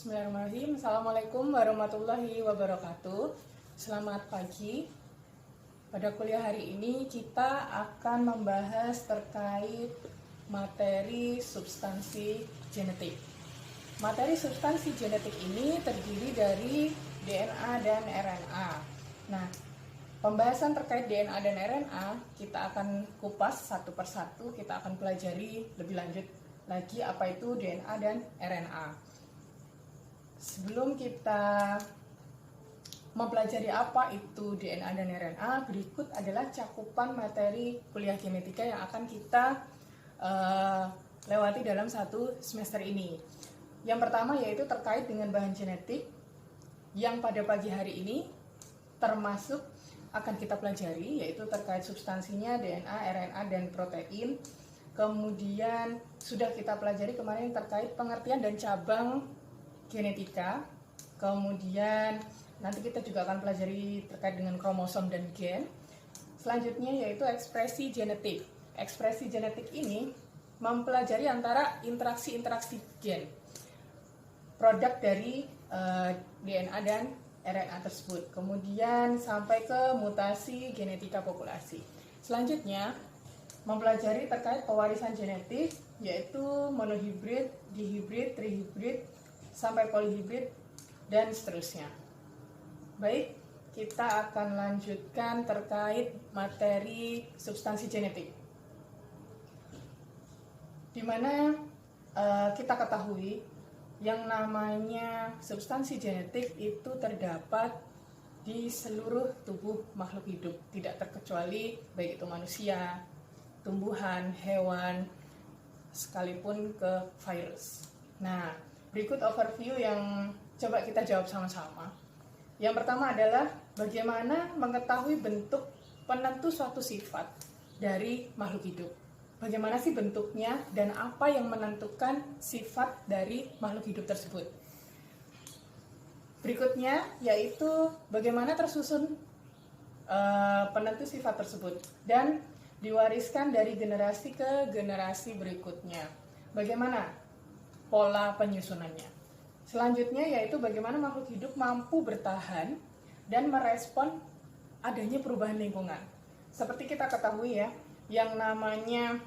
Bismillahirrahmanirrahim. Assalamualaikum warahmatullahi wabarakatuh. Selamat pagi. Pada kuliah hari ini kita akan membahas terkait materi substansi genetik. Materi substansi genetik ini terdiri dari DNA dan RNA. Nah, pembahasan terkait DNA dan RNA kita akan kupas satu persatu, kita akan pelajari lebih lanjut lagi apa itu DNA dan RNA. Sebelum kita mempelajari apa itu DNA dan RNA, berikut adalah cakupan materi kuliah genetika yang akan kita lewati dalam satu semester ini. Yang pertama yaitu terkait dengan bahan genetik yang pada pagi hari ini termasuk akan kita pelajari, yaitu terkait substansinya DNA, RNA, dan protein. Kemudian sudah kita pelajari kemarin terkait pengertian dan cabang genetika. Kemudian nanti kita juga akan pelajari terkait dengan kromosom dan gen. Selanjutnya yaitu ekspresi genetik. Ekspresi genetik ini mempelajari antara interaksi-interaksi gen, produk dari DNA dan RNA tersebut. Kemudian sampai ke mutasi genetika populasi. Selanjutnya mempelajari terkait pewarisan genetik, yaitu monohibrid, dihibrid, trihibrid, sampai polihibrid, dan seterusnya. Baik, kita akan lanjutkan terkait materi substansi genetik. Di mana kita ketahui yang namanya substansi genetik itu terdapat di seluruh tubuh makhluk hidup, tidak terkecuali baik itu manusia, tumbuhan, hewan, sekalipun ke virus. Nah, berikut overview yang coba kita jawab sama-sama. Yang pertama adalah bagaimana mengetahui bentuk penentu suatu sifat dari makhluk hidup. Bagaimana sih bentuknya dan apa yang menentukan sifat dari makhluk hidup tersebut. Berikutnya yaitu bagaimana tersusun penentu sifat tersebut dan diwariskan dari generasi ke generasi berikutnya. Bagaimana pola penyusunannya. Selanjutnya yaitu bagaimana makhluk hidup mampu bertahan dan merespon adanya perubahan lingkungan. Seperti kita ketahui ya, yang namanya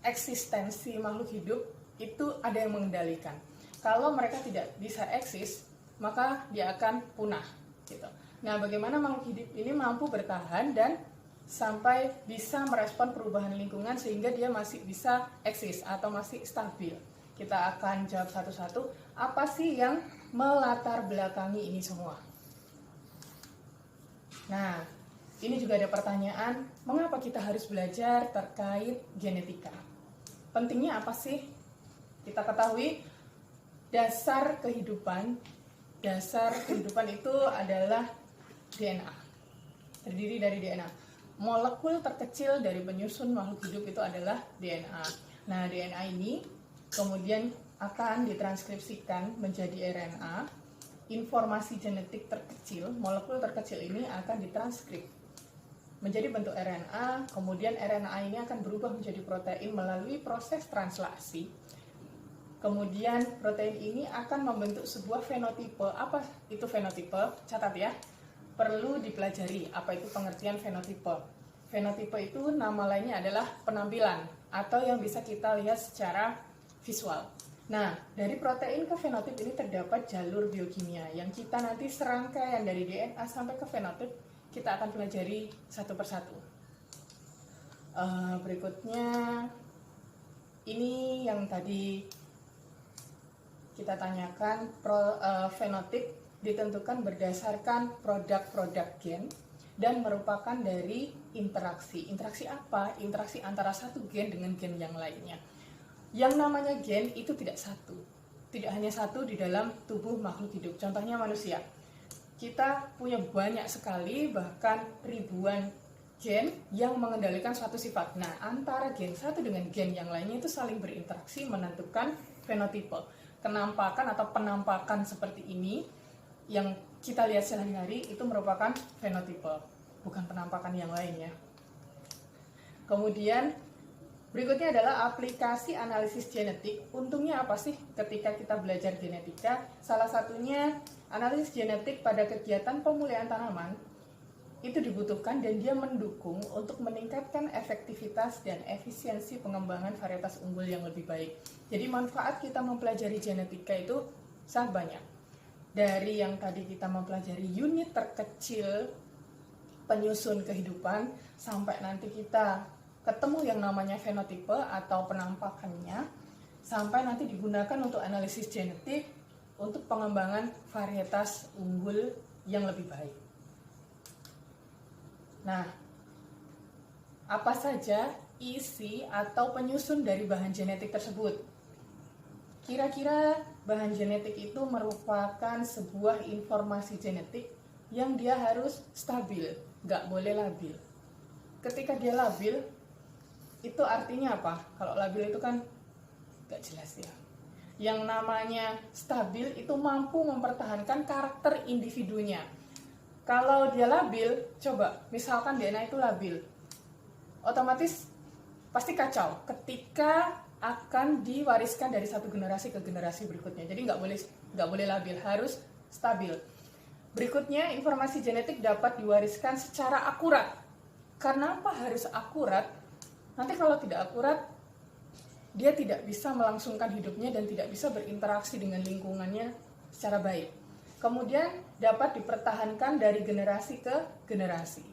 eksistensi makhluk hidup itu ada yang mengendalikan. Kalau mereka tidak bisa eksis, maka dia akan punah gitu. Nah, bagaimana makhluk hidup ini mampu bertahan dan sampai bisa merespon perubahan lingkungan sehingga dia masih bisa eksis atau masih stabil. Kita akan jawab satu-satu, apa sih yang melatar belakangi ini semua. Nah, ini juga ada pertanyaan, mengapa kita harus belajar terkait genetika? Pentingnya apa sih? Kita ketahui dasar kehidupan itu adalah DNA. Terdiri dari DNA. Molekul terkecil dari penyusun makhluk hidup itu adalah DNA. Nah, DNA ini kemudian akan ditranskripsikan menjadi RNA. Informasi genetik terkecil, molekul terkecil ini akan ditranskrip menjadi bentuk RNA. Kemudian RNA ini akan berubah menjadi protein melalui proses translasi. Kemudian protein ini akan membentuk sebuah fenotipe. Apa itu fenotipe? Catat ya, perlu dipelajari apa itu pengertian fenotipe. Fenotipe itu nama lainnya adalah penampilan atau yang bisa kita lihat secara visual. Nah, dari protein ke fenotip ini terdapat jalur biokimia yang kita nanti serangkaian dari DNA sampai ke fenotip kita akan pelajari satu persatu. Berikutnya ini yang tadi kita tanyakan, fenotip ditentukan berdasarkan produk-produk gen dan merupakan dari interaksi. Interaksi apa? Interaksi antara satu gen dengan gen yang lainnya. Yang namanya gen itu tidak satu, tidak hanya satu di dalam tubuh makhluk hidup. Contohnya manusia, kita punya banyak sekali, bahkan ribuan gen yang mengendalikan suatu sifat. Nah, antara gen satu dengan gen yang lainnya itu saling berinteraksi menentukan fenotipe. Kenampakan atau penampakan seperti ini yang kita lihat sehari-hari itu merupakan fenotipe, bukan penampakan yang lainnya. Kemudian Berikutnya adalah aplikasi analisis genetik. Untungnya apa sih ketika kita belajar genetika? Salah satunya analisis genetik pada kegiatan pemulihan tanaman itu dibutuhkan dan dia mendukung untuk meningkatkan efektivitas dan efisiensi pengembangan varietas unggul yang lebih baik. Jadi manfaat kita mempelajari genetika itu sangat banyak. Dari yang tadi kita mempelajari unit terkecil penyusun kehidupan sampai nanti kita ketemu yang namanya fenotipe atau penampakannya, sampai nanti digunakan untuk analisis genetik untuk pengembangan varietas unggul yang lebih baik. Nah, apa saja isi atau penyusun dari bahan genetik tersebut? Kira-kira bahan genetik itu merupakan sebuah informasi genetik yang dia harus stabil, nggak boleh labil. Ketika dia labil, itu artinya apa? Kalau labil itu kan nggak jelas ya. Yang namanya stabil itu mampu mempertahankan karakter individunya. Kalau dia labil, coba misalkan DNA itu labil, otomatis pasti kacau ketika akan diwariskan dari satu generasi ke generasi berikutnya. Jadi nggak boleh labil, harus stabil. Berikutnya, informasi genetik dapat diwariskan secara akurat. Karena apa harus akurat? Nanti kalau tidak akurat, dia tidak bisa melangsungkan hidupnya dan tidak bisa berinteraksi dengan lingkungannya secara baik. Kemudian dapat dipertahankan dari generasi ke generasi.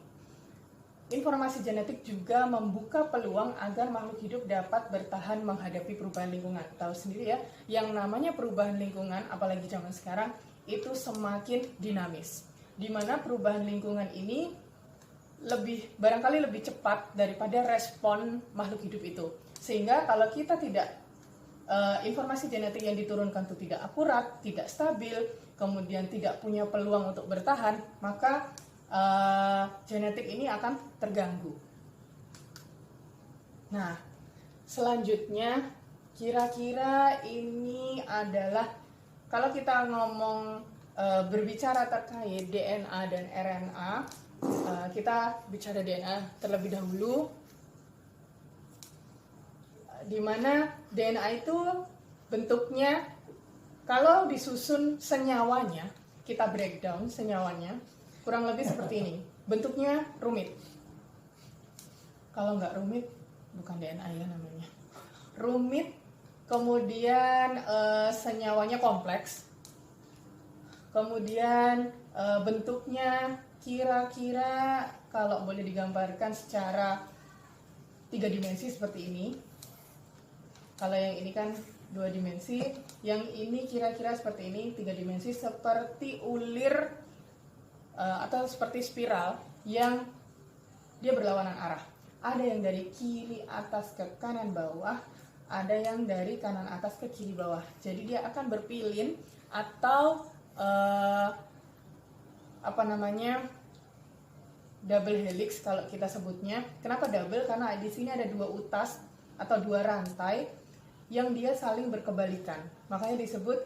Informasi genetik juga membuka peluang agar makhluk hidup dapat bertahan menghadapi perubahan lingkungan. Tahu sendiri ya, yang namanya perubahan lingkungan, apalagi zaman sekarang, itu semakin dinamis. Di mana perubahan lingkungan ini barangkali lebih cepat daripada respon makhluk hidup itu. Sehingga kalau kita tidak informasi genetik yang diturunkan itu tidak akurat, tidak stabil, kemudian tidak punya peluang untuk bertahan, maka genetik ini akan terganggu. Nah, selanjutnya kira-kira ini adalah kalau kita ngomong berbicara terkait DNA dan RNA, kita bicara DNA terlebih dahulu, di mana DNA itu bentuknya kalau disusun senyawanya, kita breakdown senyawanya, kurang lebih seperti ini. Bentuknya rumit. Kalau nggak rumit, bukan DNA ya namanya. Rumit, kemudian senyawanya kompleks, kemudian bentuknya kira-kira kalau boleh digambarkan secara 3 dimensi seperti ini. Kalau yang ini kan 2 dimensi, yang ini kira-kira seperti ini, 3 dimensi, seperti ulir atau seperti spiral yang dia berlawanan arah. Ada yang dari kiri atas ke kanan bawah, ada yang dari kanan atas ke kiri bawah. Jadi dia akan berpilin atau double helix kalau kita sebutnya. Kenapa double? Karena di sini ada 2 utas atau 2 rantai yang dia saling berkebalikan. Makanya disebut,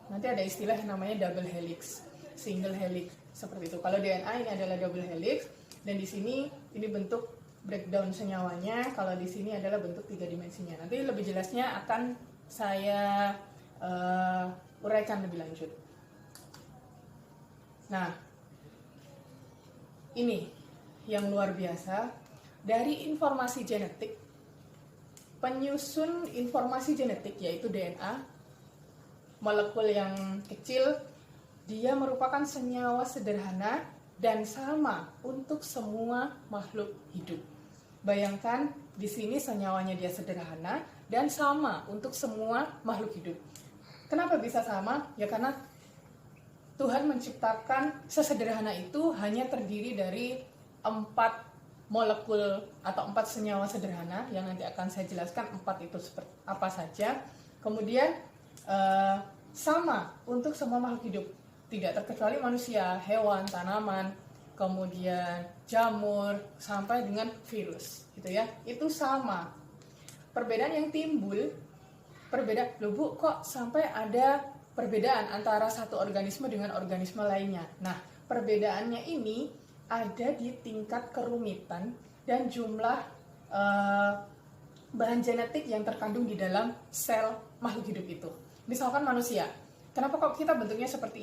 nanti ada istilah yang namanya double helix, single helix, seperti itu. Kalau DNA ini adalah double helix, dan di sini ini bentuk breakdown senyawanya. Kalau di sini adalah bentuk 3 dimensinya. Nanti lebih jelasnya akan saya uraikan lebih lanjut. Nah, ini yang luar biasa dari informasi genetik. Penyusun informasi genetik yaitu DNA, molekul yang kecil, dia merupakan senyawa sederhana dan sama untuk semua makhluk hidup. Bayangkan di sini senyawanya dia sederhana dan sama untuk semua makhluk hidup. Kenapa bisa sama? Ya karena Tuhan menciptakan sesederhana itu hanya terdiri dari 4 molekul atau 4 senyawa sederhana yang nanti akan saya jelaskan 4 itu seperti apa saja. Kemudian sama untuk semua makhluk hidup, tidak terkecuali manusia, hewan, tanaman, kemudian jamur sampai dengan virus, gitu ya. Itu sama. Perbedaan yang timbul, loh Bu, kok sampai ada perbedaan antara satu organisme dengan organisme lainnya? Nah, perbedaannya ini ada di tingkat kerumitan dan jumlah bahan genetik yang terkandung di dalam sel makhluk hidup itu. Misalkan manusia, kenapa kok kita bentuknya seperti